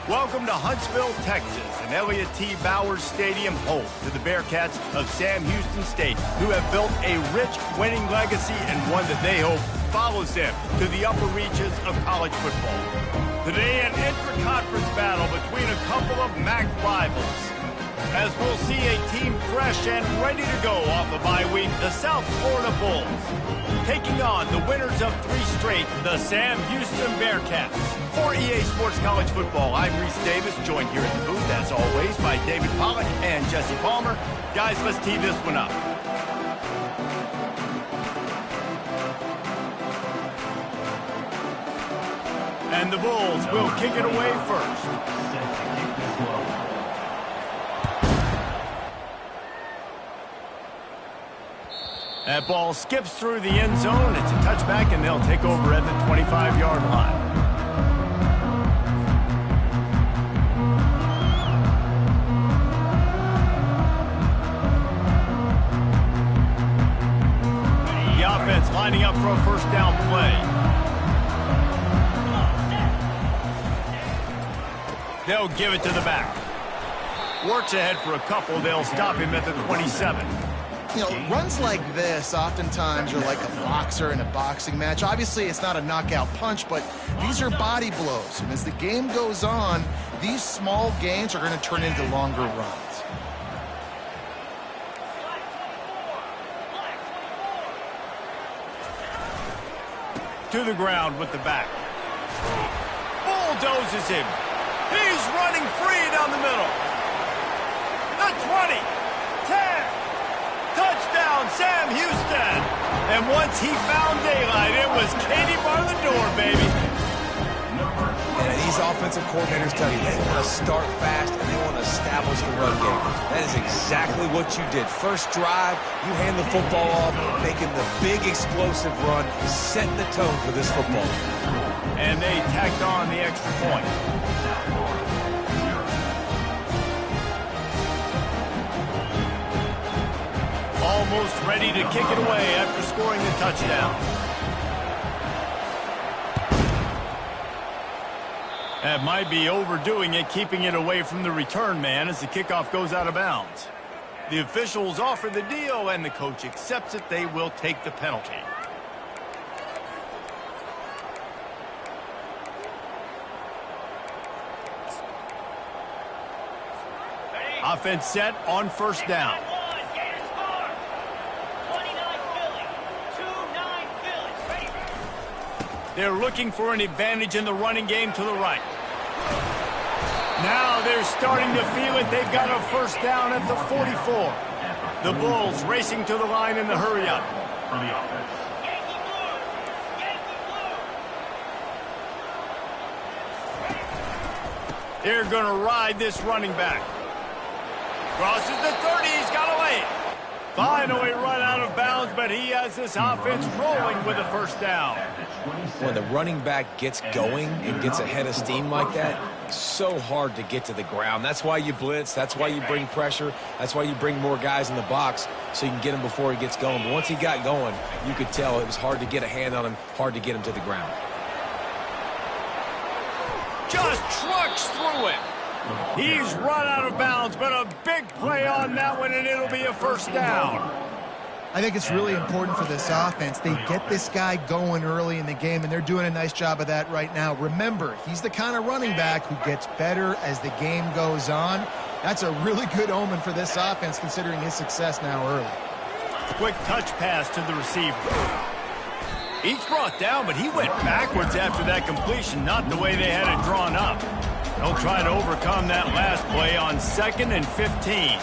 Welcome to Huntsville, Texas, and Elliott T. Bowers Stadium, home to the Bearcats of Sam Houston State, who have built a rich winning legacy and one that they hope follows them to the upper reaches of college football. Today, an intra-conference battle between a couple of MAC rivals, as we'll see a team fresh and ready to go off the bye week, the South Florida Bulls, taking on the winners of 3 straight, the Sam Houston Bearcats. For EA Sports College Football, I'm Reese Davis, joined here in the booth, as always, by David Pollack and Jesse Palmer. Guys, let's tee this one up. And the Bulls will kick it away first. That ball skips through the end zone. It's a touchback, and they'll take over at the 25-yard line. The offense lining up for a first down play. They'll give it to the back. Works ahead for a couple. They'll stop him at the 27. You know, runs like this oftentimes are like a boxer in a boxing match. Obviously, it's not a knockout punch, but these are body blows. And as the game goes on, these small gains are going to turn into longer runs. To the ground with the back. Bulldozes him. He's running free down the middle. The 20. 10. Touchdown, Sam Houston. And once he found daylight, it was Katie bar the door, baby. And these offensive coordinators tell you they want to start fast and they want to establish the run game. That is exactly what you did. First drive, you hand the football off, making the big explosive run, setting the tone for this football. And they tacked on the extra point. Almost ready to kick it away after scoring the touchdown. That might be overdoing it, keeping it away from the return man as the kickoff goes out of bounds. The officials offer the deal, and the coach accepts it. They will take the penalty. Offense set on first down. They're looking for an advantage in the running game to the right. Now they're starting to feel it. They've got a first down at the 44. The Bulls racing to the line in the hurry-up. They're going to ride this running back. Crosses the 30. He's got to lay it. Finally run out of bounds, but he has this offense rolling with a first down. When the running back gets going and gets ahead of steam like that, it's so hard to get to the ground. That's why you blitz. That's why you bring pressure. That's why you bring more guys in the box so you can get him before he gets going. But once he got going, you could tell it was hard to get a hand on him, hard to get him to the ground. Just trucks through it. He's run out of bounds, but a big play on that one, and it'll be a first down. I think it's really important for this offense. They get this guy going early in the game, and they're doing a nice job of that right now. Remember, he's the kind of running back who gets better as the game goes on. That's a really good omen for this offense, considering his success now early. Quick touch pass to the receiver. He's brought down, but he went backwards after that completion, not the way they had it drawn up. They'll try to overcome that last play on 2nd and 15.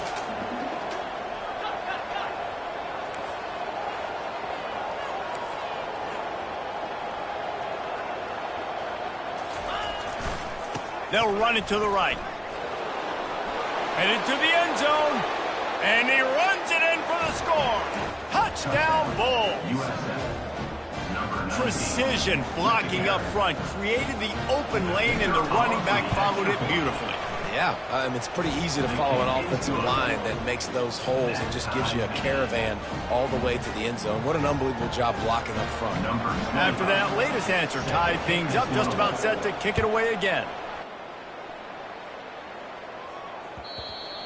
They'll run it to the right. Headed to the end zone. And he runs it in for the score. Touchdown, Bulls. USF. Precision blocking up front created the open lane, and the running back followed it beautifully. Yeah, it's pretty easy to follow an offensive line that makes those holes and just gives you a caravan all the way to the end zone. What an unbelievable job blocking up front. After that latest answer tied things up, just about set to kick it away again.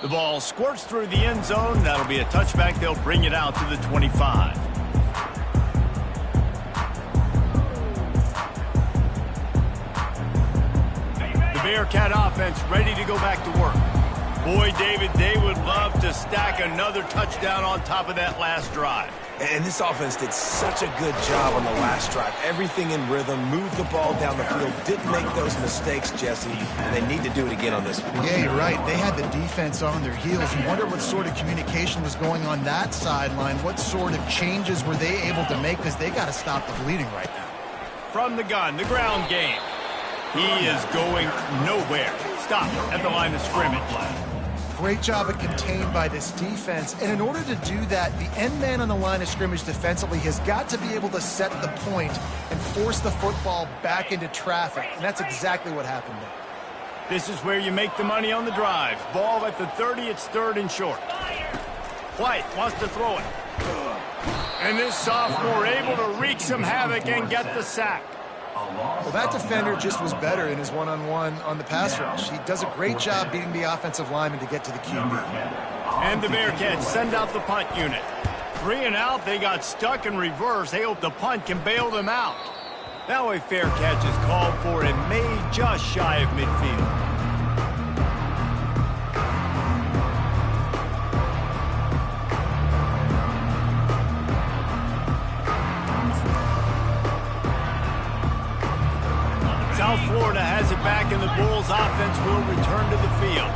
The ball squirts through the end zone. That'll be a touchback. They'll bring it out to the 25. The Bearcat offense ready to go back to work. Boy, David, they would love to stack another touchdown on top of that last drive. And this offense did such a good job on the last drive. Everything in rhythm, moved the ball down the field, didn't make those mistakes, Jesse, and they need to do it again on this one. Yeah, you're right. They had the defense on their heels. You wonder what sort of communication was going on that sideline. What sort of changes were they able to make, because they got to stop the bleeding right now. From the gun, the ground game. He is going nowhere. Stop at the line of scrimmage. Great job of contained by this defense. And in order to do that, the end man on the line of scrimmage defensively has got to be able to set the point and force the football back into traffic. And that's exactly what happened there. This is where you make the money on the drive. Ball at the 30, it's 3rd and short. White wants to throw it. And this sophomore able to wreak some havoc and get the sack. Well, that defender just was better in his one-on-one on the pass rush. He does a great job beating the offensive lineman to get to the QB. And the Bearcats send out the punt unit. 3 and out, they got stuck in reverse. They hope the punt can bail them out. Now a fair catch is called for and made just shy of midfield. South Florida has it back, and the Bulls offense will return to the field.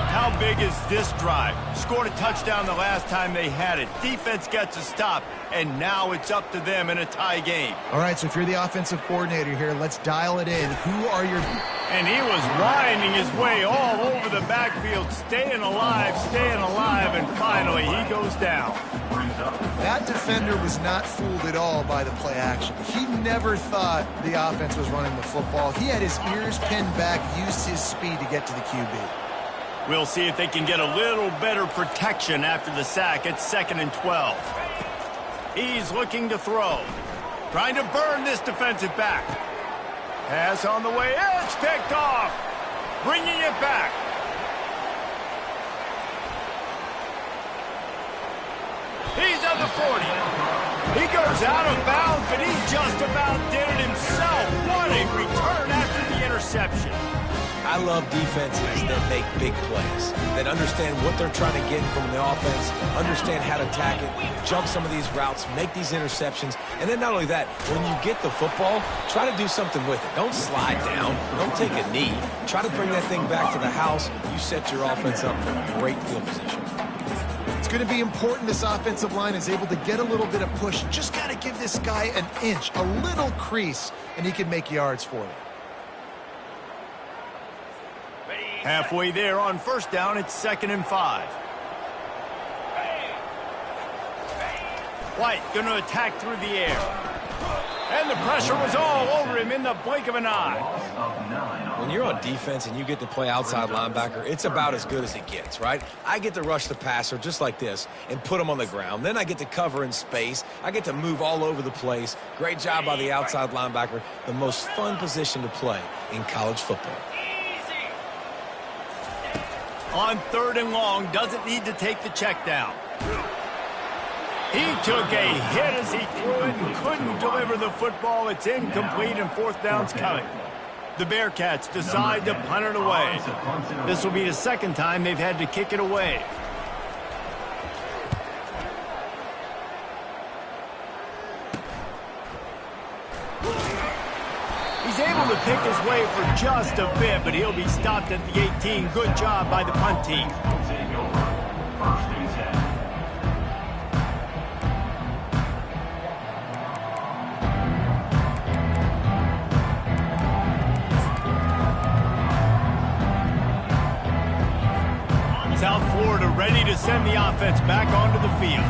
How big is this drive? Scored a touchdown the last time they had it. Defense gets a stop, and now it's up to them in a tie game. All right, so if you're the offensive coordinator here, let's dial it in. Who are your... And he was winding his way all over the backfield, staying alive, and finally he goes down. That defender was not fooled at all by the play action. He never thought the offense was running the football. He had his ears pinned back, used his speed to get to the QB. We'll see if they can get a little better protection after the sack. It's 2nd and 12. He's looking to throw. Trying to burn this defensive back. Pass on the way. It's picked off. Bringing it back. He's at the 40. He goes out of bounds, but he just about did it himself. What a return after the interception. I love defenses that make big plays, that understand what they're trying to get from the offense, understand how to attack it, jump some of these routes, make these interceptions, and then not only that, when you get the football, try to do something with it. Don't slide down. Don't take a knee. Try to bring that thing back to the house. You set your offense up for great field position. It's going to be important this offensive line is able to get a little bit of push. Just got to give this guy an inch, a little crease, and he can make yards for you. Halfway there on 1st down, it's 2nd and 5. White going to attack through the air. And the pressure was all over him in the blink of an eye. When you're on defense and you get to play outside linebacker, it's about as good as it gets, right? I get to rush the passer just like this and put him on the ground. Then I get to cover in space. I get to move all over the place. Great job by the outside linebacker. The most fun position to play in college football. On 3rd and long, doesn't need to take the check down. He took a hit as he threw it and couldn't deliver the football. It's incomplete, and 4th down's coming. The Bearcats decide to punt it away. This will be the 2nd time they've had to kick it away. He's able to pick his way for just a bit, but he'll be stopped at the 18. Good job by the punt team. South Florida ready to send the offense back onto the field.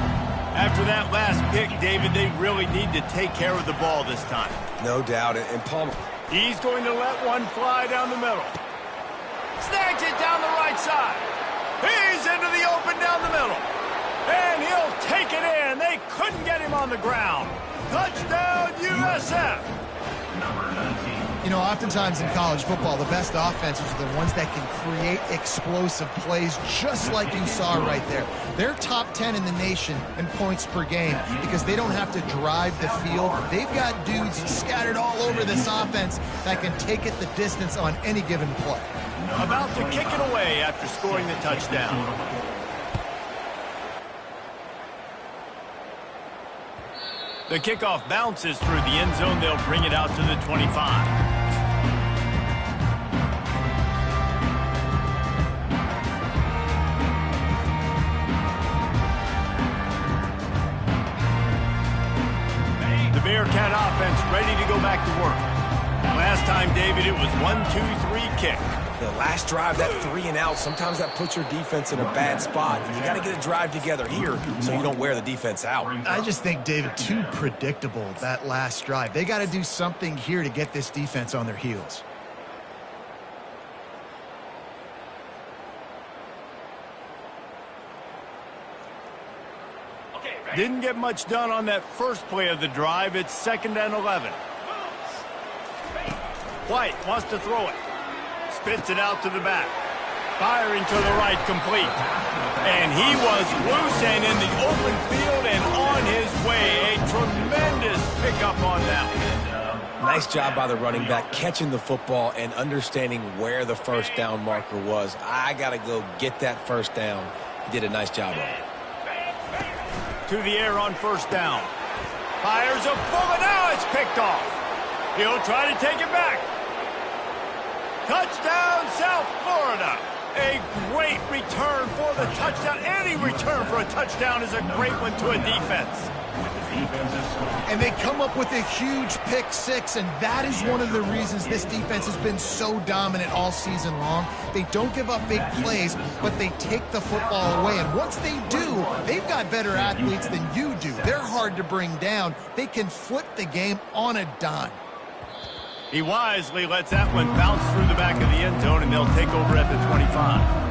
After that last pick, David, they really need to take care of the ball this time. No doubt. And Palmer, he's going to let one fly down the middle. Snags it down the right side. He's into the open down the middle. And he'll take it in. They couldn't get him on the ground. Touchdown, USF. You know, oftentimes in college football, the best offenses are the ones that can create explosive plays, just like you saw right there. They're top 10 in the nation in points per game because they don't have to drive the field. They've got dudes scattered all over this offense that can take it the distance on any given play. About to kick it away after scoring the touchdown. The kickoff bounces through the end zone. They'll bring it out to the 25. The Bearcat offense ready to go back to work. Last time, David, it was 1-2-3 kick. The last drive, that 3 and out, sometimes that puts your defense in a bad spot. You got to get a drive together here so you don't wear the defense out. I just think, David, too predictable, that last drive. They got to do something here to get this defense on their heels. Didn't get much done on that first play of the drive. It's 2nd and 11. White wants to throw it. Spits it out to the back. Firing to the right, complete. And he was loose and in the open field and on his way. A tremendous pickup on that one. Nice job by the running back catching the football and understanding where the first down marker was. I got to go get that first down. He did a nice job of it. To the air on first down. Fires a bullet. Now it's picked off. He'll try to take it back. Touchdown, South Florida. A great return for the touchdown. Any return for a touchdown is a great one to a defense. And they come up with a huge pick six, and that is one of the reasons this defense has been so dominant all season long. They don't give up big plays, but they take the football away. And once they do, they've got better athletes than you do. They're hard to bring down. They can flip the game on a dime. He wisely lets that one bounce through the back of the end zone, and they'll take over at the 25.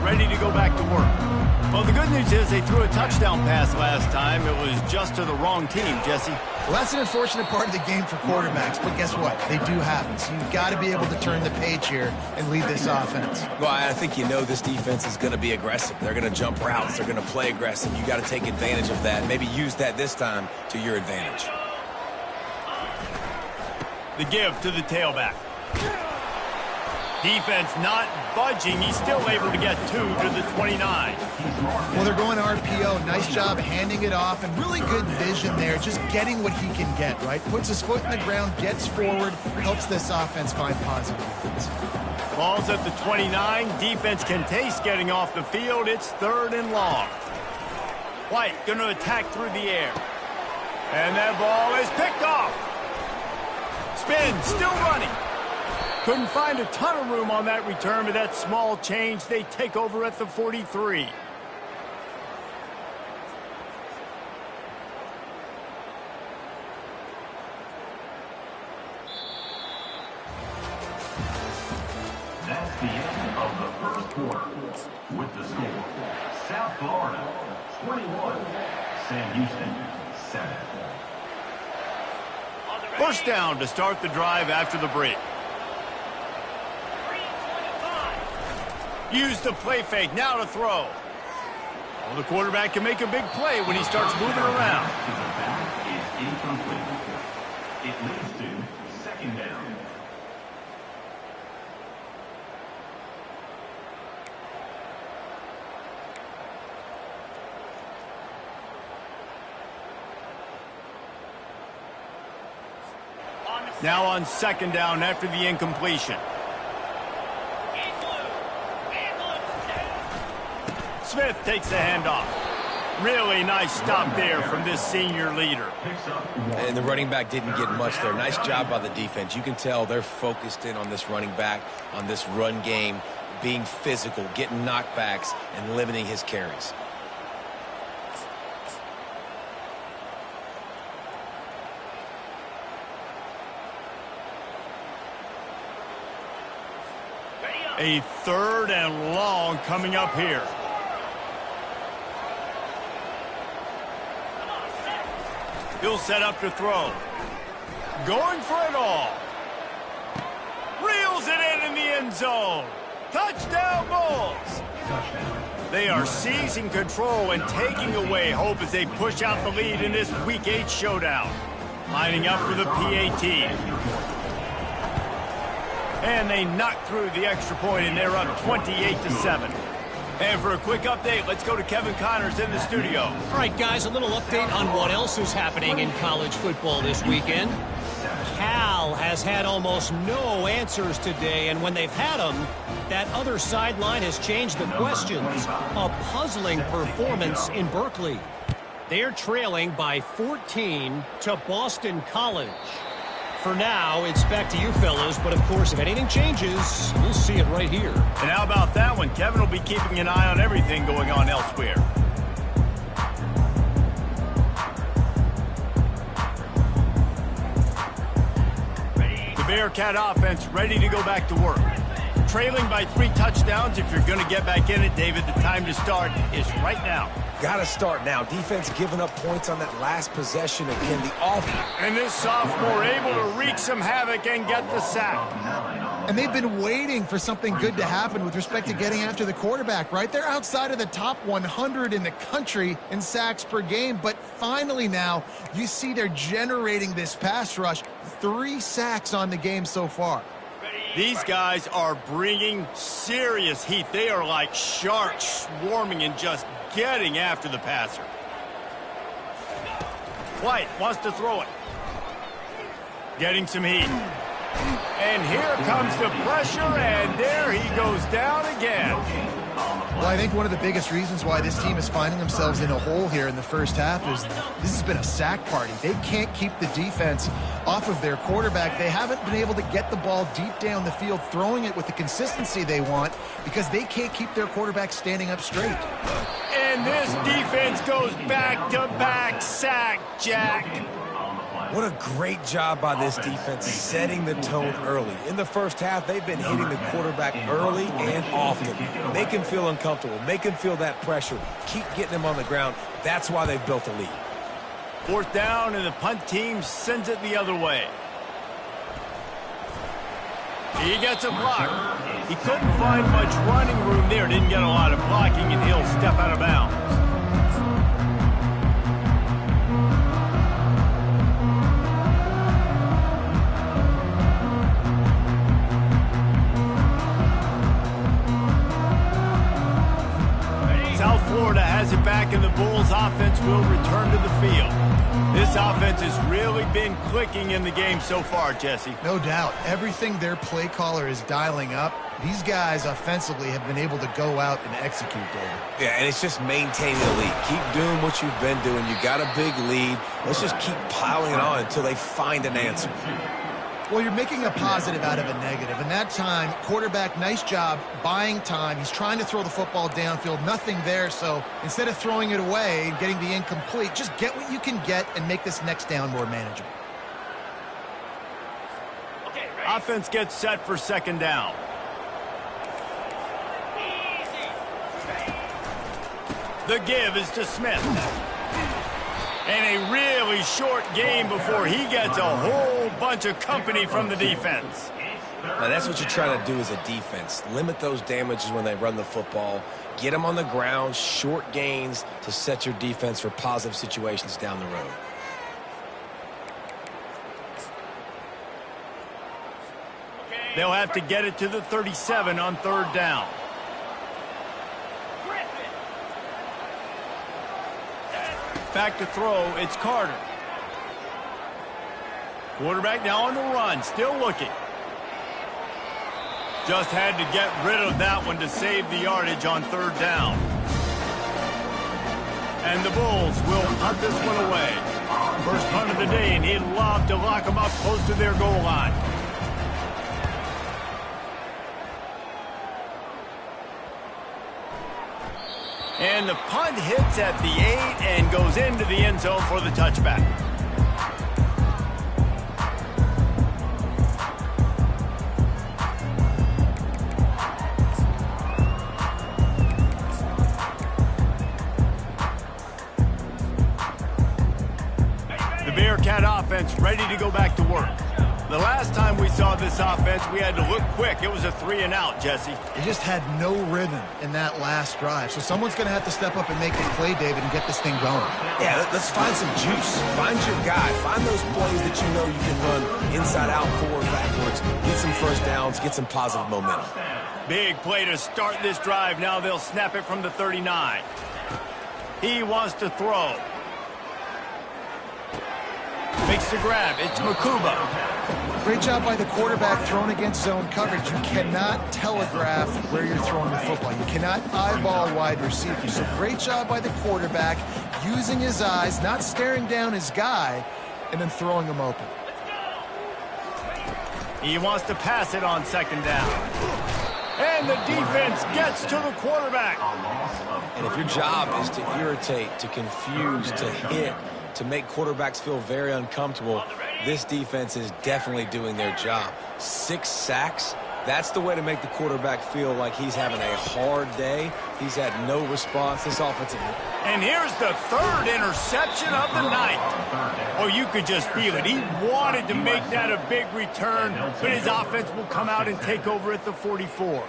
Ready to go back to work. Well, the good news is they threw a touchdown pass last time. It was just to the wrong team, Jesse. Well, that's an unfortunate part of the game for quarterbacks, but guess what? They do happen. So you've got to be able to turn the page here and lead this offense. Well, I think you know this defense is going to be aggressive. They're going to jump routes. They're going to play aggressive. You got to take advantage of that. Maybe use that this time to your advantage. The give to the tailback. Defense not budging. He's still able to get 2 to the 29. Well, they're going RPO. Nice job handing it off, and really good vision there, just getting what he can get, right? Puts his foot in the ground, gets forward, helps this offense find positive offense. Ball's at the 29. Defense can taste getting off the field. It's 3rd and long. White going to attack through the air. And that ball is picked off. Spin, still running. Couldn't find a ton of room on that return, but that small change, they take over at the 43. That's the end of the first quarter. With the score, South Florida 21, Sam Houston 7. First down to start the drive after the break. Use the play fake, now to throw. Well, the quarterback can make a big play when he starts moving around. To the back is incomplete. It leads to 2nd down. Now on 2nd down after the incompletion. Smith takes the handoff. Really nice stop there from this senior leader. And the running back didn't get much there. Nice job by the defense. You can tell they're focused in on this running back, on this run game, being physical, getting knockbacks, and limiting his carries. A 3rd and long coming up here. He'll set up to throw. Going for it all. Reels it in the end zone. Touchdown Bulls. They are seizing control and taking away hope as they push out the lead in this Week 8 showdown. Lining up for the PAT. And they knock through the extra point, and they're up 28-7. And for a quick update, let's go to Kevin Connors in the studio. All right, guys, a little update on what else is happening in college football this weekend. Cal has had almost no answers today, and when they've had them, that other sideline has changed the questions. A puzzling performance in Berkeley. They're trailing by 14 to Boston College. For now, it's back to you fellas, but of course, if anything changes, you'll see it right here. And how about that one? Kevin will be keeping an eye on everything going on elsewhere. The Bearcat offense ready to go back to work. Trailing by 3 touchdowns. If you're going to get back in it, David, the time to start is right now. Got to start now. Defense giving up points on that last possession again. The offense. And this sophomore able to wreak some havoc and get the sack. And they've been waiting for something good to happen with respect to getting after the quarterback, right? They're outside of the top 100 in the country in sacks per game, but finally now you see they're generating this pass rush. 3 sacks on the game so far. These guys are bringing serious heat. They are like sharks swarming and just getting after the passer. White wants to throw it. Getting some heat. And here comes the pressure, and there he goes down again. Well, I think one of the biggest reasons why this team is finding themselves in a hole here in the first half is this has been a sack party. They can't keep the defense off of their quarterback. They haven't been able to get the ball deep down the field, throwing it with the consistency they want because they can't keep their quarterback standing up straight. And this defense goes back-to-back sack, Jack. What a great job by this defense setting the tone early. In the first half, they've been hitting the quarterback early and often. Make him feel uncomfortable. Make him feel that pressure. Keep getting him on the ground. That's why they've built a lead. 4th down, and the punt team sends it the other way. He gets a block. He couldn't find much running room there. Didn't get a lot of blocking, and he'll step out of bounds. South Florida has it back, and the Bulls offense will return to the field. This offense has really been clicking in the game so far, Jesse. No doubt. Everything their play caller is dialing up, these guys offensively have been able to go out and execute, David. Yeah, and it's just maintaining the lead. Keep doing what you've been doing. You got a big lead. Let's just keep piling it on until they find an answer. Well, you're making a positive out of a negative. And that time, quarterback, nice job buying time. He's trying to throw the football downfield. Nothing there. So instead of throwing it away and getting the incomplete, just get what you can get and make this next down more manageable. Okay, offense gets set for 2nd down. The give is to Smith. And a really short game before he gets a whole bunch of company from the defense. Now, that's what you try to do as a defense. Limit those damages when they run the football. Get them on the ground, short gains to set your defense for positive situations down the road. They'll have to get it to the 37 on 3rd down. Back to throw, it's Carter. Quarterback now on the run, still looking. Just had to get rid of that one to save the yardage on 3rd down. And the Bulls will punt this one away. First punt of the day, and he'd love to lock them up close to their goal line. And the punt hits at the 8 and goes into the end zone for the touchback. offense ready to go back to work. The last time we saw this offense, we had to look quick. It was a 3-and-out, Jesse. They just had no rhythm in that last drive. So someone's going to have to step up and make the play, David, and get this thing going. Yeah, let's find some juice. Find your guy. Find those plays that you know you can run inside out, forward, backwards. Get some first downs. Get some positive momentum. Big play to start this drive. Now they'll snap it from the 39. He wants to throw. Makes the grab. It's Makuba. Great job by the quarterback throwing against zone coverage. You cannot telegraph where you're throwing the football. You cannot eyeball wide receivers. So great job by the quarterback using his eyes, not staring down his guy, and then throwing him open. He wants to pass it on second down. And the defense gets to the quarterback. And if your job is to irritate, to confuse, to hit, to make quarterbacks feel very uncomfortable, this defense is definitely doing their job. 6 sacks, that's the way to make the quarterback feel like he's having a hard day. He's had no response. This offensive. And here's the 3rd interception of the night. Oh, you could just feel it. He wanted to make that a big return, but his offense will come out and take over at the 44.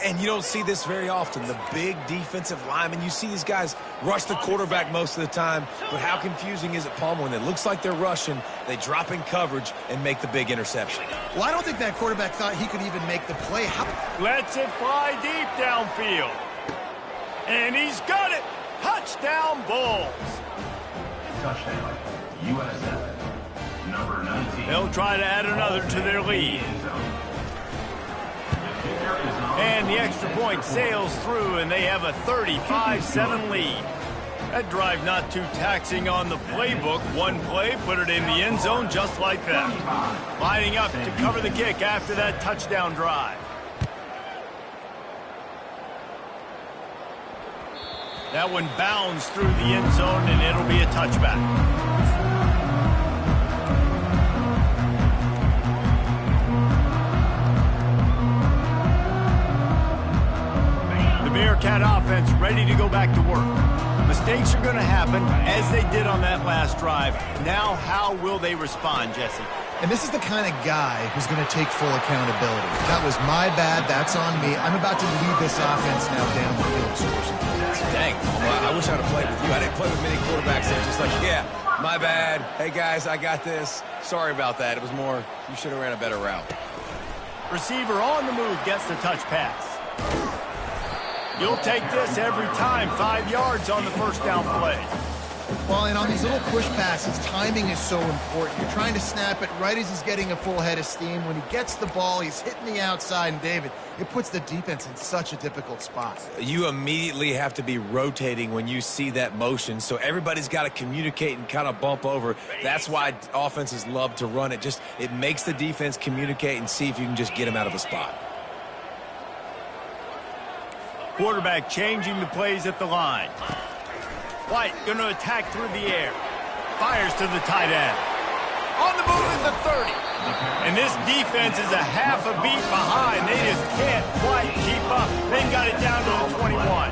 And you don't see this very often. The big defensive linemen, you see these guys rush the quarterback most of the time, but how confusing is it, Palmer, when it looks like they're rushing, they drop in coverage and make the big interception? Well, I don't think that quarterback thought he could even make the play. Lets it fly deep downfield. And he's got it. Touchdown, Bulls. Touchdown, USF. Number 19. They'll try to add another to their lead. And the extra point sails through, and they have a 35-7 lead. That drive not too taxing on the playbook. One play, put it in the end zone just like that. Lining up to cover the kick after that touchdown drive. That one bounds through the end zone, and it'll be a touchback. Bearcat offense ready to go back to work. Mistakes are going to happen, as they did on that last drive. Now, how will they respond, Jesse? And this is the kind of guy who's going to take full accountability. That was my bad. That's on me. I'm about to lead this offense now down the field. Dang, I wish I'd have played with you. I didn't play with many quarterbacks that just like, yeah, my bad. Hey, guys, I got this. Sorry about that. It was more, you should have ran a better route. Receiver on the move gets the touch pass. You'll take this every time. 5 yards on the first down play. Well, and on these little push passes, timing is so important. You're trying to snap it right as he's getting a full head of steam. When he gets the ball, he's hitting the outside, and David, it puts the defense in such a difficult spot. You immediately have to be rotating when you see that motion, so everybody's got to communicate and kind of bump over. That's why offenses love to run it. It makes the defense communicate and see if you can just get them out of a spot. Quarterback changing the plays at the line. White going to attack through the air. Fires to the tight end. On the move at the 30. And this defense is a half a beat behind. They just can't quite keep up. They got it down to the 21.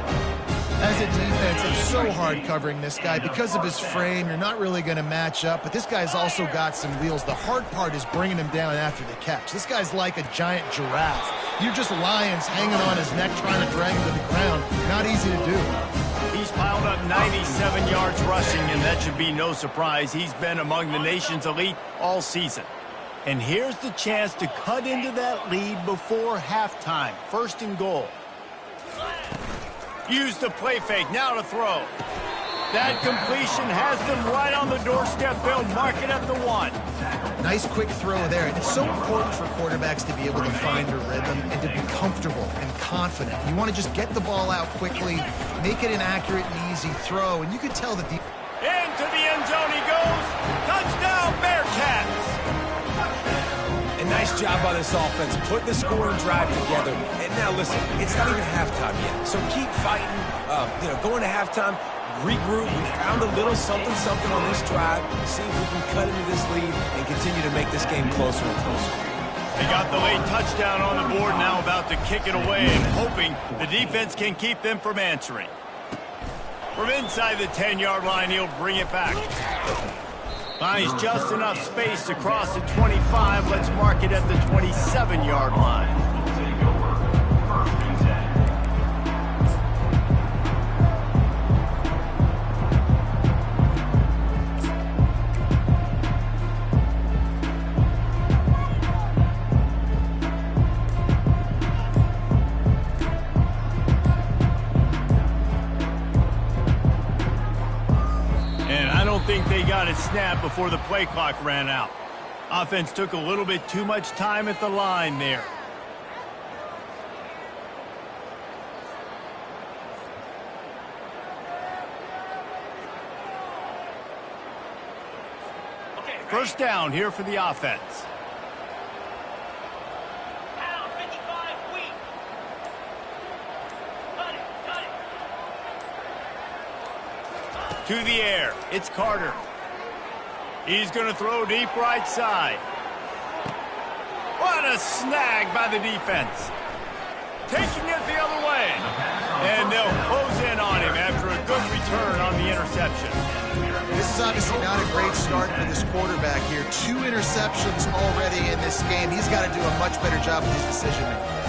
As a defense, it's so hard covering this guy. Because of his frame, you're not really going to match up. But this guy's also got some wheels. The hard part is bringing him down after the catch. This guy's like a giant giraffe. You're just lions hanging on his neck trying to drag him to the ground. Not easy to do. He's piled up 97 yards rushing, and that should be no surprise. He's been among the nation's elite all season. And here's the chance to cut into that lead before halftime. 1st and goal. Use the play fake, now to throw. That completion has them right on the doorstep. They'll mark it at the 1. Nice quick throw there. And it's so important for quarterbacks to be able to find a rhythm and to be comfortable and confident. You want to just get the ball out quickly, make it an accurate and easy throw, and you can tell the defense. Into the end zone he goes. Touchdown, Bearcats. A nice job by this offense. Put the scoring drive together. And now listen, it's not even halftime yet. So keep fighting. Going to halftime, regroup. We found a little something on this drive. See if we can cut into this lead and continue to make this game closer and closer. They got the late touchdown on the board, now about to kick it away and hoping the defense can keep them from answering. From inside the 10-yard line, he'll bring it back. Finds just enough space to cross the 25. Let's mark it at the 27-yard line. Will take over first and 10. Think they got it snapped before the play clock ran out. Offense took a little bit too much time at the line there. First down here for the offense. To the air, it's Carter. He's going to throw deep right side. What a snag by the defense. Taking it the other way. And they'll close in on him after a good return on the interception. This is obviously not a great start for this quarterback here. 2 interceptions already in this game. He's got to do a much better job with his decision-making.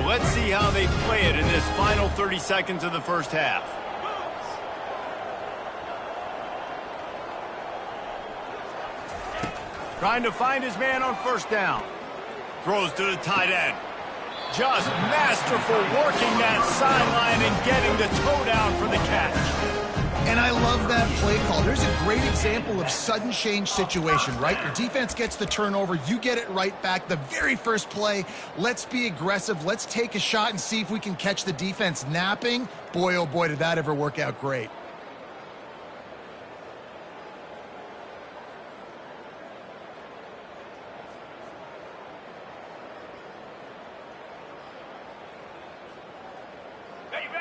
Let's see how they play it in this final 30 seconds of the first half. Trying to find his man on first down. Throws to the tight end. Just masterful working that sideline and getting the toe down for the catch. And I love that play call. There's a great example of sudden change situation, right? Your defense gets the turnover. You get it right back. The very first play, let's be aggressive. Let's take a shot and see if we can catch the defense napping. Boy, oh boy, did that ever work out great.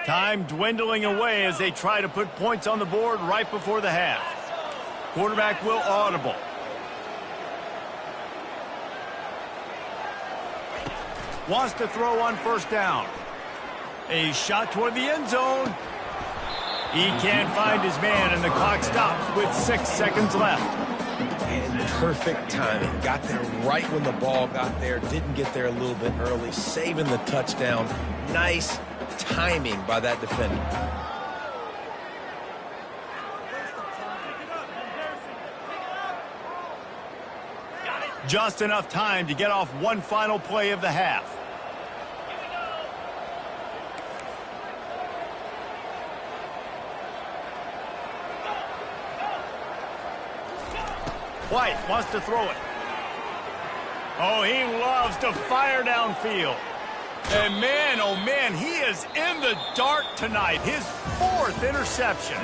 Time dwindling away as they try to put points on the board right before the half. Quarterback will audible. Wants to throw on first down. A shot toward the end zone. He can't find his man, and the clock stops with 6 seconds left. And perfect timing. Got there right when the ball got there. Didn't get there a little bit early. Saving the touchdown. Nice timing by that defender. Just enough time to get off one final play of the half. White wants to throw it. Oh, he loves to fire downfield. And man, oh man, he is in the dark tonight. His 4th interception.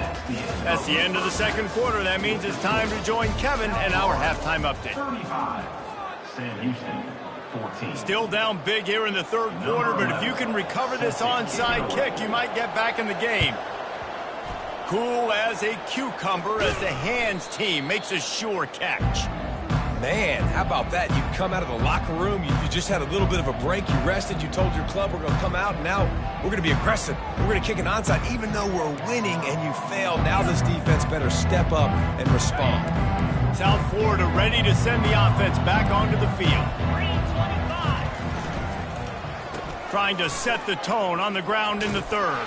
That's the end of the second quarter. That means it's time to join Kevin and our halftime update. 35. Sam Houston, 14. Still down big here in the third quarter, but if you can recover this onside kick, you might get back in the game. Cool as a cucumber as the hands team makes a sure catch. Man, how about that? You come out of the locker room, you just had a little bit of a break, you rested, you told your club we're going to come out, and now we're going to be aggressive. We're going to kick an onside, even though we're winning and you failed. Now this defense better step up and respond. South Florida ready to send the offense back onto the field. Trying to set the tone on the ground in the third.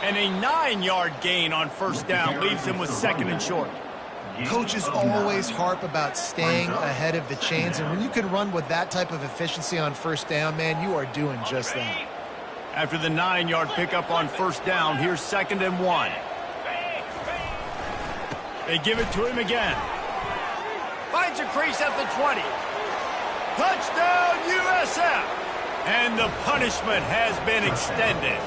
And a 9-yard gain on first down leaves him with 2nd and short. Coaches always harp about staying ahead of the chains, and when you can run with that type of efficiency on first down, man, you are doing just that. After the 9-yard pickup on first down, here's 2nd and 1. They give it to him again. Finds a crease at the 20. Touchdown, USF! And the punishment has been extended.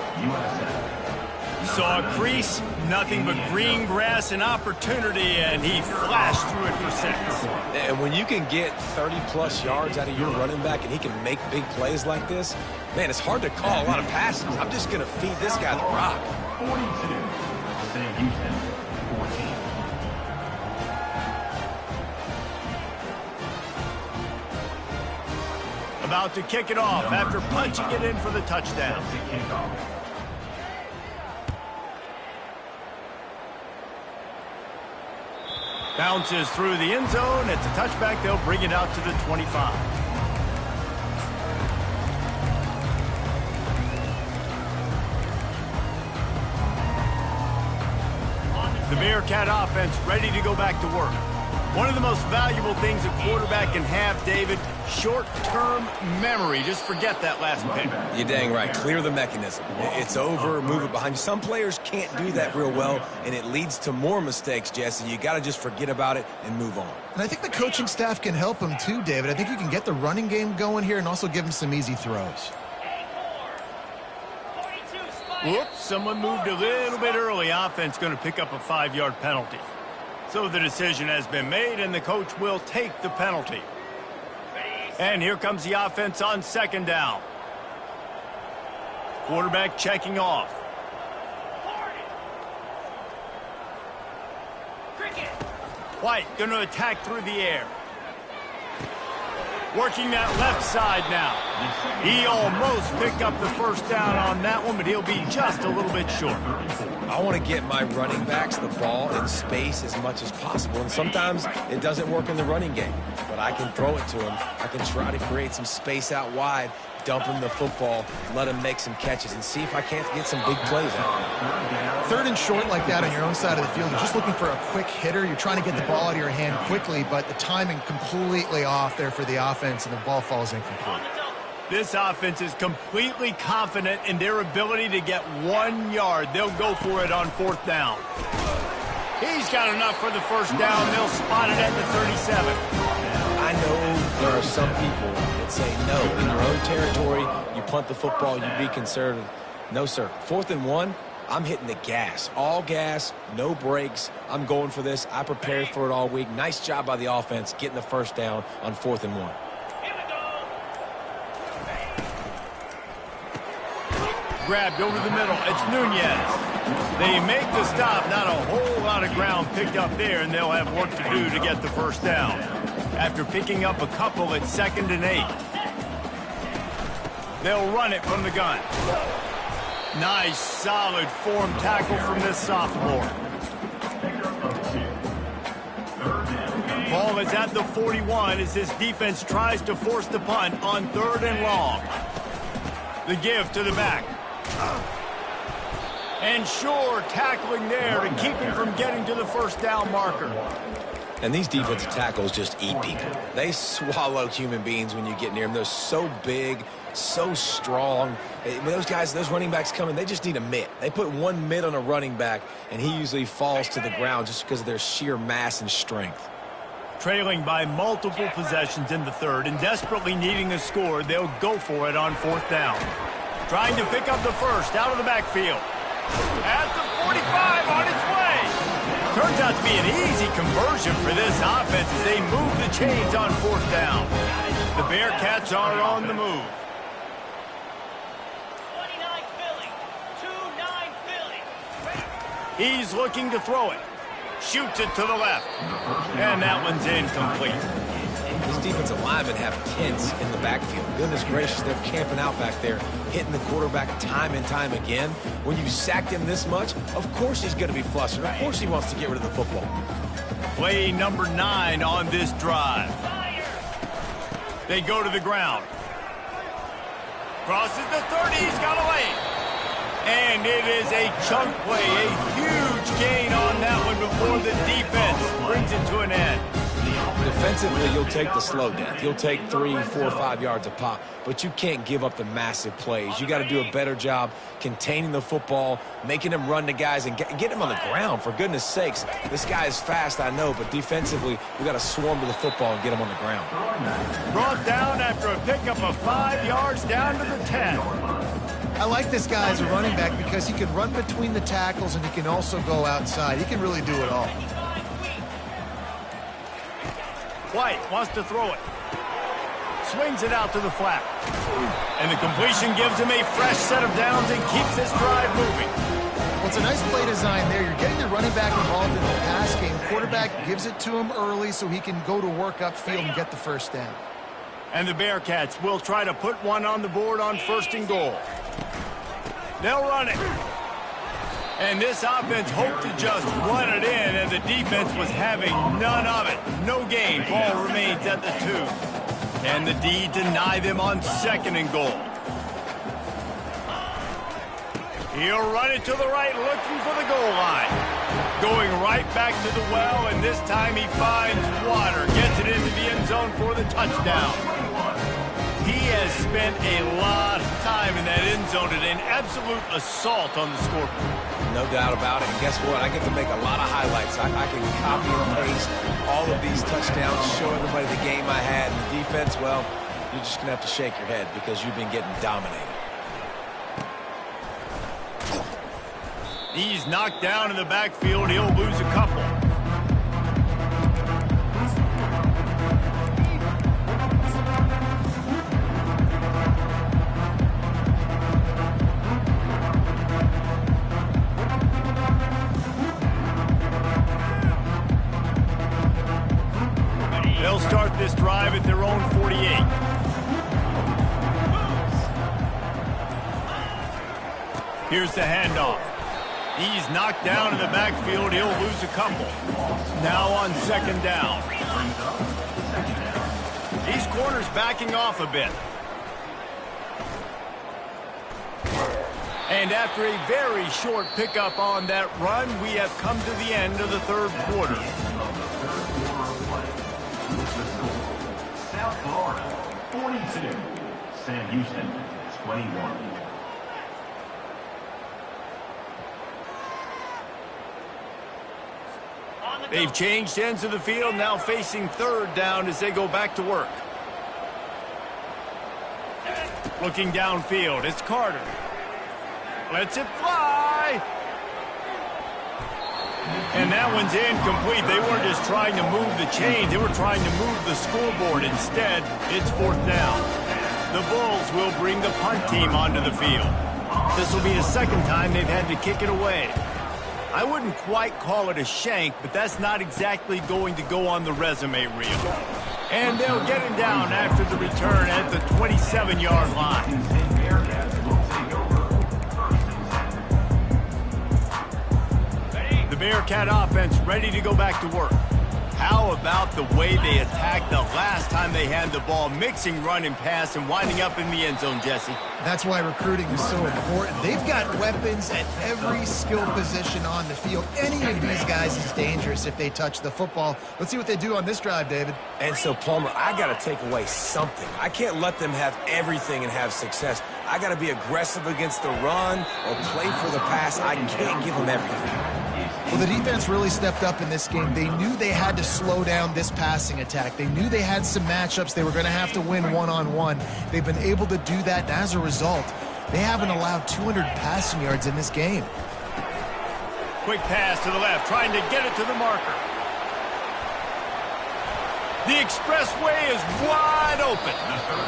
Saw a crease, nothing but green grass and opportunity, and he flashed through it for 6. And when you can get 30-plus yards out of your running back and he can make big plays like this, man, it's hard to call a lot of passes. I'm just going to feed this guy the rock. 42. Sam Houston, 14. About to kick it off after punching it in for the touchdown. Bounces through the end zone. It's a touchback. They'll bring it out to the 25. The Bearcat offense ready to go back to work. One of the most valuable things a quarterback can have, David, short-term memory. Just forget that last pick. You're dang right. Clear the mechanism. It's over, move it behind you. Some players can't do that real well, and it leads to more mistakes, Jesse. You got to just forget about it and move on. And I think the coaching staff can help him too, David. I think you can get the running game going here and also give him some easy throws. Whoops, someone moved a little bit early. Offense going to pick up a 5-yard penalty. So the decision has been made, and the coach will take the penalty. And here comes the offense on second down. Quarterback checking off. White going to attack through the air. Working that left side now. He almost picked up the first down on that one, but he'll be just a little bit short. I want to get my running backs the ball in space as much as possible, and sometimes it doesn't work in the running game, but I can throw it to him. I can try to create some space out wide, dump him the football, let him make some catches, and see if I can't get some big plays out of him. Third and short like that on your own side of the field, you're just looking for a quick hitter. You're trying to get the ball out of your hand quickly, but the timing completely off there for the offense, and the ball falls incomplete. This offense is completely confident in their ability to get 1 yard. They'll go for it on fourth down. He's got enough for the first down. They'll spot it at the 37. I know there are some people that say, no, in your own territory, you punt the football, you be conservative. No, sir. 4th and 1, I'm hitting the gas. All gas, no brakes. I'm going for this. I prepared for it all week. Nice job by the offense getting the first down on 4th and 1. Grabbed over the middle. It's Nunez. They make the stop. Not a whole lot of ground picked up there, and they'll have work to do to get the first down. After picking up a couple at 2nd and 8. They'll run it from the gun. Nice, solid form tackle from this sophomore. Ball is at the 41 as this defense tries to force the punt on 3rd and long. The give to the back. And sure, tackling there to keep him from getting to the first down marker. And these defensive tackles just eat people. They swallow human beings when you get near them. They're so big, so strong. When those guys, those running backs come in, they just need a mitt. They put one mitt on a running back, and he usually falls to the ground just because of their sheer mass and strength. Trailing by multiple possessions in the 3rd and desperately needing a score, they'll go for it on 4th down. Trying to pick up the first out of the backfield. At the 45 on its way. Turns out to be an easy conversion for this offense as they move the chains on 4th down. The Bearcats are on the move. 29 Philly. 2-9 Philly. He's looking to throw it. Shoots it to the left. And that one's incomplete. These defensive linemen have tents in the backfield. Goodness gracious, they're camping out back there, hitting the quarterback time and time again. When you sack him this much, of course he's going to be flustered. Of course he wants to get rid of the football. Play number 9 on this drive. They go to the ground. Crosses the 30. He's got a lane. And it is a chunk play, a huge gain on that one before the defense brings it to an end. Defensively, you'll take the slow death. You'll take 3, 4, 5 yards a pop, but you can't give up the massive plays. You got to do a better job containing the football, making them run to guys, and get them on the ground, for goodness sakes. This guy is fast, I know, but defensively, we got to swarm to the football and get him on the ground. Brought down after a pickup of 5 yards down to the 10. I like this guy as a running back because he can run between the tackles and he can also go outside. He can really do it all. White wants to throw it. Swings it out to the flat. And the completion gives him a fresh set of downs and keeps this drive moving. Well, it's a nice play design there. You're getting the running back involved in the pass game. Quarterback gives it to him early so he can go to work upfield and get the first down. And the Bearcats will try to put one on the board on 1st and goal. They'll run it. And this offense hoped to just run it in, and the defense was having none of it. No gain. Ball remains at the 2. And the D deny them on 2nd and goal. He'll run it to the right, looking for the goal line. Going right back to the well, and this time he finds water. Gets it into the end zone for the touchdown. He has spent a lot of time in that end zone and an absolute assault on the scoreboard. No doubt about it. And guess what? I get to make a lot of highlights. I can copy and paste all of these touchdowns, show everybody the game I had. And the defense, well, you're just going to have to shake your head because you've been getting dominated. He's knocked down in the backfield. He'll lose a couple. They'll start this drive at their own 48. Here's the handoff. He's knocked down in the backfield. He'll lose a couple. Now on 2nd down. These corners backing off a bit. And after a very short pickup on that run, we have come to the end of the 3rd quarter. South Florida, 42. Sam Houston, 21. They've changed ends of the field, now facing 3rd down as they go back to work. Looking downfield, it's Carter. Lets it fly. And that one's incomplete. They weren't just trying to move the chains, they were trying to move the scoreboard. Instead, it's 4th down. The Bulls will bring the punt team onto the field. This will be the 2nd time they've had to kick it away. I wouldn't quite call it a shank, but that's not exactly going to go on the resume reel. And they'll get him down after the return at the 27-yard line. The Bearcat offense ready to go back to work. How about the way they attacked the last time they had the ball, mixing run and pass and winding up in the end zone, Jesse? That's why recruiting is so important. They've got weapons at every skill position on the field. Any of these guys is dangerous if they touch the football. Let's see what they do on this drive, David. And so, Plummer, I got to take away something. I can't let them have everything and have success. I got to be aggressive against the run or play for the pass. I can't give them everything. Well, the defense really stepped up in this game. They knew they had to slow down this passing attack. They knew they had some matchups they were going to have to win one-on-one. They've been able to do that, and as a result, they haven't allowed 200 passing yards in this game. Quick pass to the left, trying to get it to the marker. The expressway is wide open.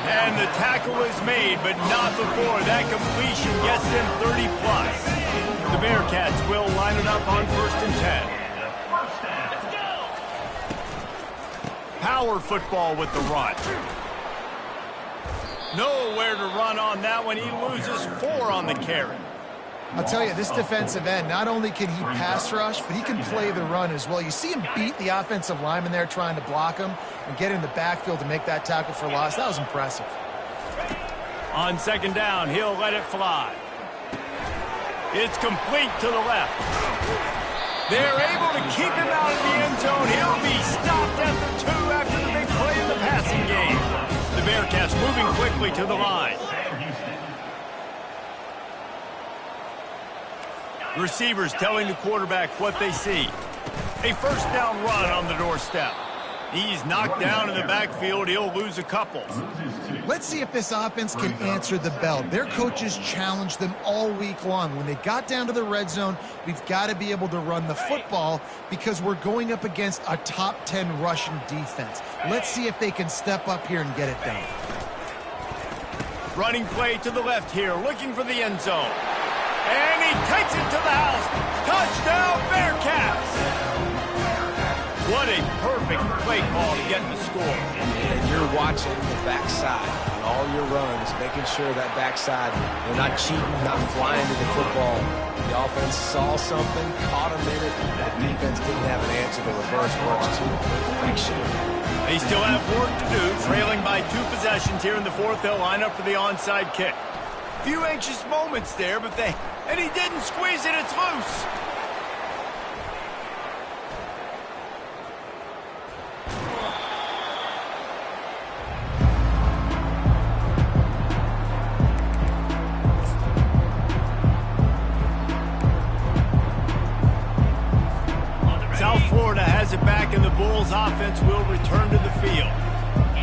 And the tackle is made, but not before that completion gets them 30+. The Bearcats will line it up on 1st and 10. Power football with the run. Nowhere to run on that one. He loses 4 on the carry. I'll tell you, this defensive end, not only can he pass rush, but he can play the run as well. You see him beat the offensive lineman there trying to block him and get in the backfield to make that tackle for loss. That was impressive. On 2nd down, he'll let it fly. It's complete to the left. They're able to keep him out of the end zone. He'll be stopped at the 2 after the big play in the passing game. The Bearcats moving quickly to the line. Receivers telling the quarterback what they see. A 1st down run on the doorstep. He's knocked down in the backfield. He'll lose a couple. Let's see if this offense can answer the bell. Their coaches challenged them all week long. When they got down to the red zone, we've got to be able to run the football because we're going up against a top 10 Russian defense. Let's see if they can step up here and get it done. Running play to the left here, looking for the end zone. And he takes it to the house. Touchdown, Bearcats! What a perfect play call to get the score. And you're watching the backside on all your runs, making sure that backside, they're not cheating, not flying to the football. The offense saw something, caught him in it. The defense didn't have an answer. The reverse works to perfection. They still have work to do, trailing by 2 possessions here in the 4th. They'll line up for the onside kick. Few anxious moments there, and he didn't squeeze it. It's loose. South Florida has it back, and the Bulls offense will return to the field.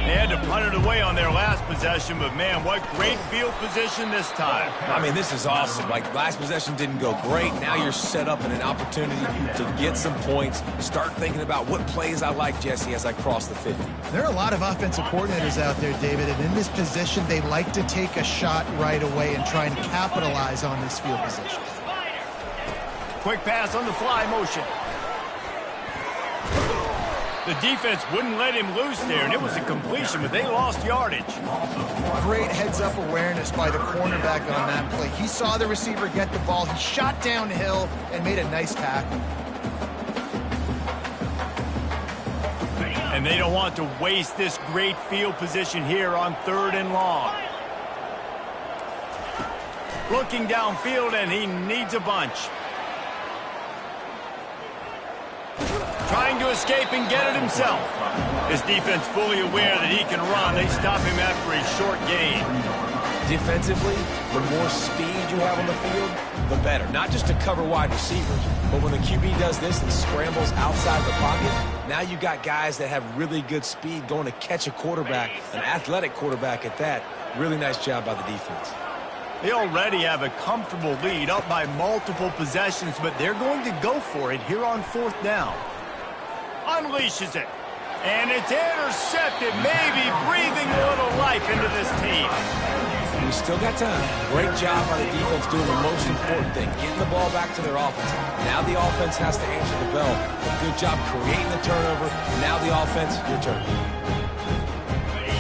They had to punt it away on their last possession, but man, what great field position this time. I mean, this is awesome. Like, last possession didn't go great. Now you're set up in an opportunity to get some points. Start thinking about what plays I like, Jesse, as I cross the 50. There are a lot of offensive coordinators out there, David, and in this position, they like to take a shot right away and try and capitalize on this field position. Quick pass on the fly motion. The defense wouldn't let him loose there, and it was a completion, but they lost yardage. Great heads-up awareness by the cornerback on that play. He saw the receiver get the ball. He shot downhill and made a nice tackle. And they don't want to waste this great field position here on 3rd and long. Looking downfield, and he needs a bunch. Trying to escape and get it himself. His defense fully aware that he can run. They stop him after a short gain. Defensively, the more speed you have on the field, the better. Not just to cover wide receivers, but when the QB does this and scrambles outside the pocket, now you got guys that have really good speed going to catch a quarterback, an athletic quarterback at that. Really nice job by the defense. They already have a comfortable lead, up by multiple possessions, but they're going to go for it here on 4th down. Unleashes it, and it's intercepted, maybe breathing a little life into this team. We still got time. Great job by the defense doing the most important thing, getting the ball back to their offense. Now the offense has to answer the bell. A good job creating the turnover. Now the offense, your turn.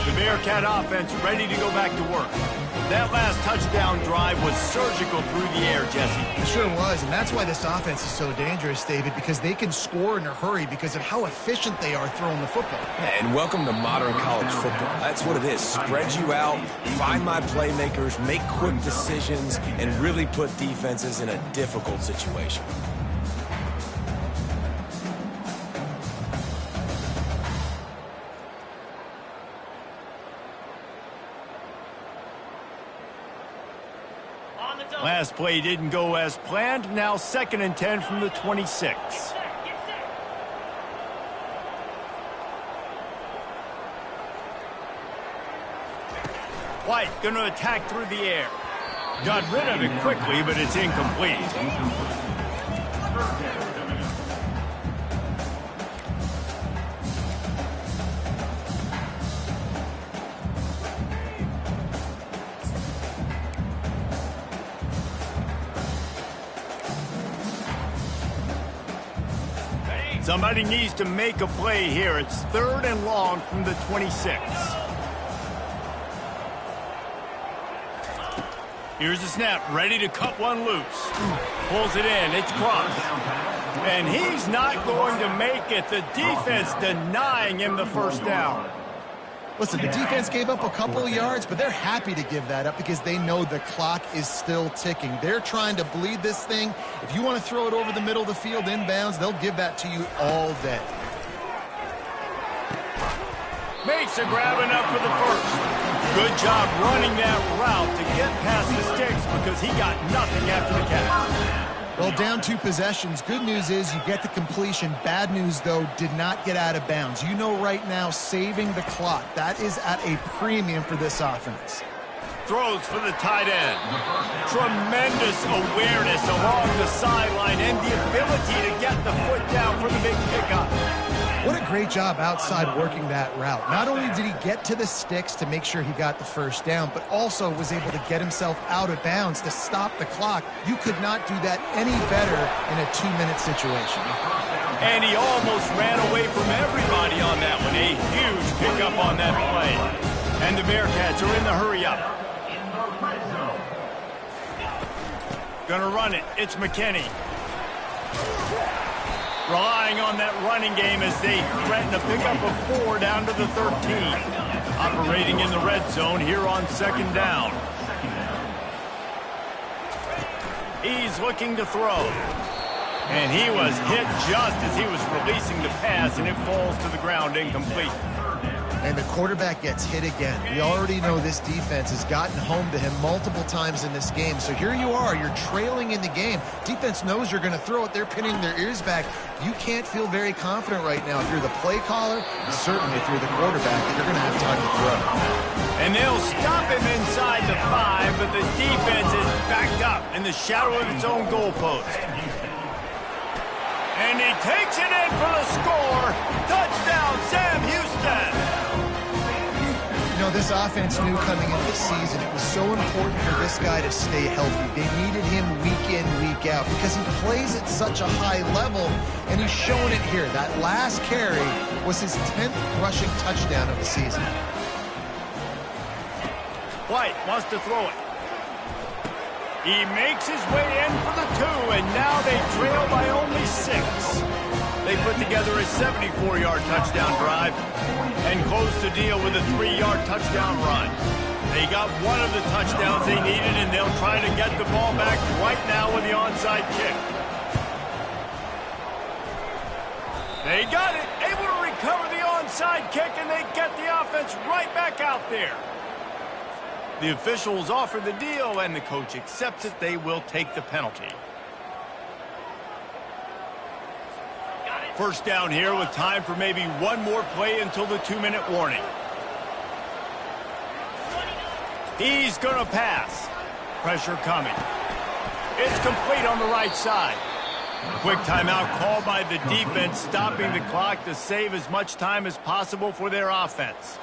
The Bearcat offense ready to go back to work. That last touchdown drive was surgical through the air, Jesse. It sure was, and that's why this offense is so dangerous, David, because they can score in a hurry because of how efficient they are throwing the football. And welcome to modern college football. That's what it is. Spread you out, find my playmakers, make quick decisions, and really put defenses in a difficult situation. Last play didn't go as planned. Now 2nd and 10 from the 26. White going to attack through the air. Got rid of it quickly, but it's incomplete. Somebody needs to make a play here. It's 3rd and long from the 26. Here's the snap, ready to cut one loose. Pulls it in, it's crossed. And he's not going to make it. The defense denying him the 1st down. Listen, the defense gave up a couple of yards, but they're happy to give that up because they know the clock is still ticking. They're trying to bleed this thing. If you want to throw it over the middle of the field inbounds, they'll give that to you all day. Makes a grab enough for the 1st. Good job running that route to get past the sticks because he got nothing after the catch. Well, down 2 possessions. Good news is you get the completion. Bad news, though, did not get out of bounds. You know right now, saving the clock, that is at a premium for this offense. Throws for the tight end. Tremendous awareness along the sideline and the ability to get the foot down for the big pickup. What a great job outside working that route. Not only did he get to the sticks to make sure he got the 1st down, but also was able to get himself out of bounds to stop the clock. You could not do that any better in a 2-minute situation. And he almost ran away from everybody on that one. A huge pickup on that play. And the Bearcats are in the hurry-up. Gonna run it. It's McKinney. Relying on that running game as they threaten a pickup of 4 down to the 13. Operating in the red zone here on 2nd down. He's looking to throw. And he was hit just as he was releasing the pass, and it falls to the ground incomplete. And the quarterback gets hit again. We already know this defense has gotten home to him multiple times in this game. So here you are, you're trailing in the game. Defense knows you're going to throw it. They're pinning their ears back. You can't feel very confident right now if you're the play caller, and certainly if you're the quarterback, that you're going to have time to throw. And they'll stop him inside the 5, but the defense is backed up in the shadow of its own goalpost. And he takes it in for the score. Touchdown, Sam Houston. You know, this offense knew coming into the season it was so important for this guy to stay healthy. They needed him week in, week out because he plays at such a high level, and he's showing it here. That last carry was his 10th rushing touchdown of the season. White wants to throw it. He makes his way in for the 2, and now they trail by only 6. They put together a 74-yard touchdown drive and close the deal with a 3-yard touchdown run. They got one of the touchdowns they needed, and they'll try to get the ball back right now with the onside kick. They got it, able to recover the onside kick, and they get the offense right back out there. The officials offer the deal, and the coach accepts it. They will take the penalty. First down here with time for maybe one more play until the 2-minute warning. He's going to pass. Pressure coming. It's complete on the right side. Quick timeout called by the defense, stopping the clock to save as much time as possible for their offense.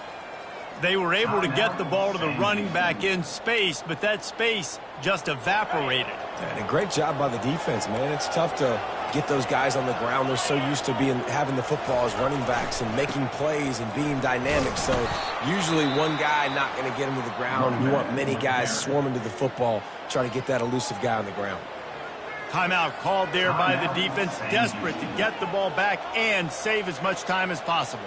They were able to get the ball to the running back in space, but that space just evaporated. And a great job by the defense, man. It's tough to get those guys on the ground. They're so used to having the football as running backs and making plays and being dynamic. So usually one guy not going to get him to the ground. You want many guys swarming to the football, trying to get that elusive guy on the ground. Timeout called there by the defense, desperate to get the ball back and save as much time as possible.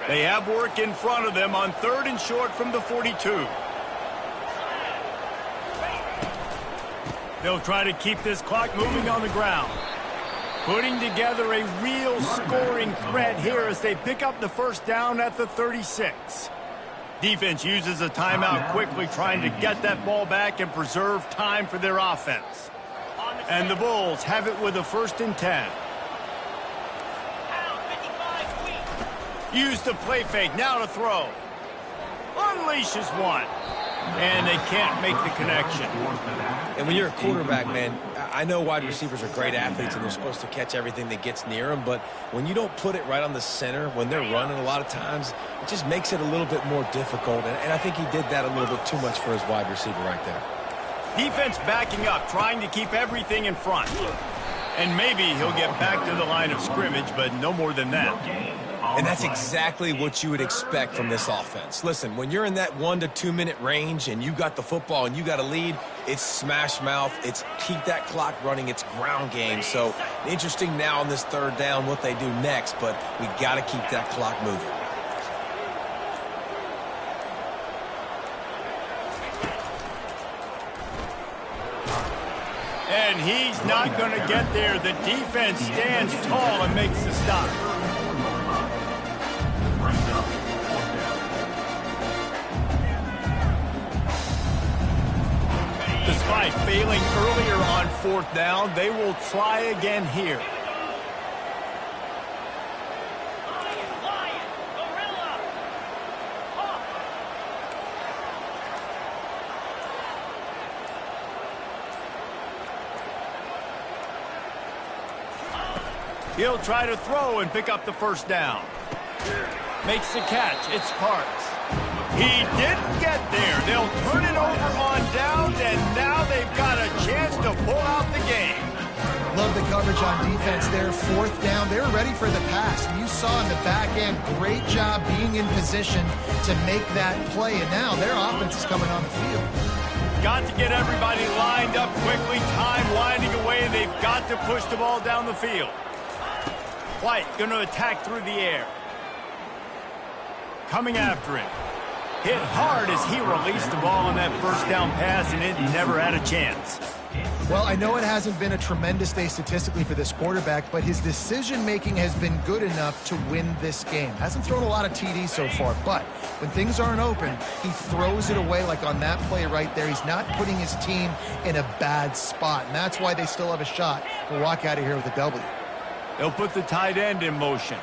They have work in front of them on 3rd and short from the 42. They'll try to keep this clock moving on the ground. Putting together a real scoring threat here as they pick up the first down at the 36. Defense uses a timeout quickly, trying to get that ball back and preserve time for their offense. And the Bulls have it with a 1st and 10. Use the play fake, now to throw. Unleashes one. And they can't make the connection. And when you're a quarterback, man, I know wide receivers are great athletes and they're supposed to catch everything that gets near them, but when you don't put it right on the center, when they're running a lot of times, it just makes it a little bit more difficult. And I think he did that a little bit too much for his wide receiver right there. Defense backing up, trying to keep everything in front. And maybe he'll get back to the line of scrimmage, but no more than that. And that's exactly what you would expect from this offense. Listen, when you're in that 1 to 2 minute range and you got the football and you got a lead, it's smash mouth, it's keep that clock running, it's ground game. So interesting now on this 3rd down what they do next, but we got to keep that clock moving. And he's not going to get there. The defense stands tall and makes the stop. Despite failing earlier on 4th down, they will try again here. He'll try to throw and pick up the 1st down. Makes the catch. It's Parks. He didn't get there. They'll turn it over on downs, and now they've got a chance to pull out the game. Love the coverage on defense there. 4th down. They were ready for the pass. And you saw in the back end, great job being in position to make that play. And now their offense is coming on the field. Got to get everybody lined up quickly. Time winding away. They've got to push the ball down the field. White going to attack through the air. Coming after him. Hit hard as he released the ball on that first down pass, and it never had a chance. Well, I know it hasn't been a tremendous day statistically for this quarterback, but his decision-making has been good enough to win this game. Hasn't thrown a lot of TDs so far, but when things aren't open, he throws it away like on that play right there. He's not putting his team in a bad spot, and that's why they still have a shot to walk out of here with a W. They'll put the tight end in motion.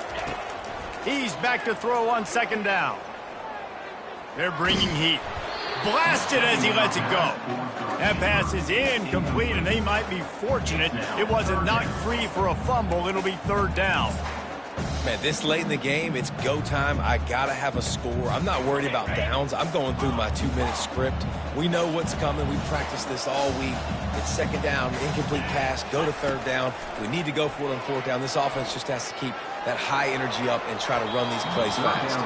He's back to throw on 2nd down. They're bringing heat. Blasted as he lets it go. That pass is incomplete, and they might be fortunate it wasn't knocked free for a fumble. It'll be 3rd down. Man, this late in the game, it's go time. I got to have a score. I'm not worried about downs. I'm going through my 2-minute script. We know what's coming. We practiced this all week. It's 2nd down, incomplete pass, go to 3rd down. We need to go for it on 4th down. This offense just has to keep that high energy up and try to run these plays fast.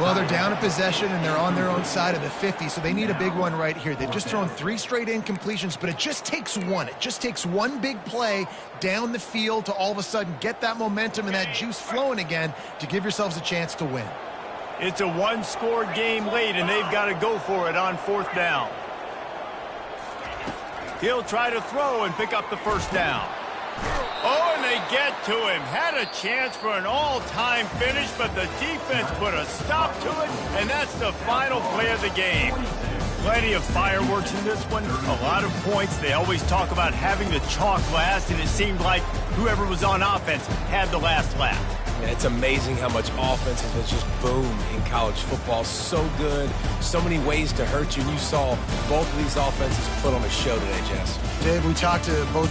Well, they're down a possession, and they're on their own side of the 50, so they need a big one right here. They've just thrown 3 straight incompletions, but it just takes one. It just takes one big play down the field to all of a sudden get that momentum and that juice flowing again to give yourselves a chance to win. It's a 1-score game late, and they've got to go for it on 4th down. He'll try to throw and pick up the 1st down. Oh, and they get to him. Had a chance for an all-time finish, but the defense put a stop to it, and that's the final play of the game. Plenty of fireworks in this one. A lot of points. They always talk about having the chalk last, and it seemed like whoever was on offense had the last laugh. And it's amazing how much offense has just boomed in college football. So good. So many ways to hurt you. And you saw both of these offenses put on a show today, Jess. Dave, we talked to both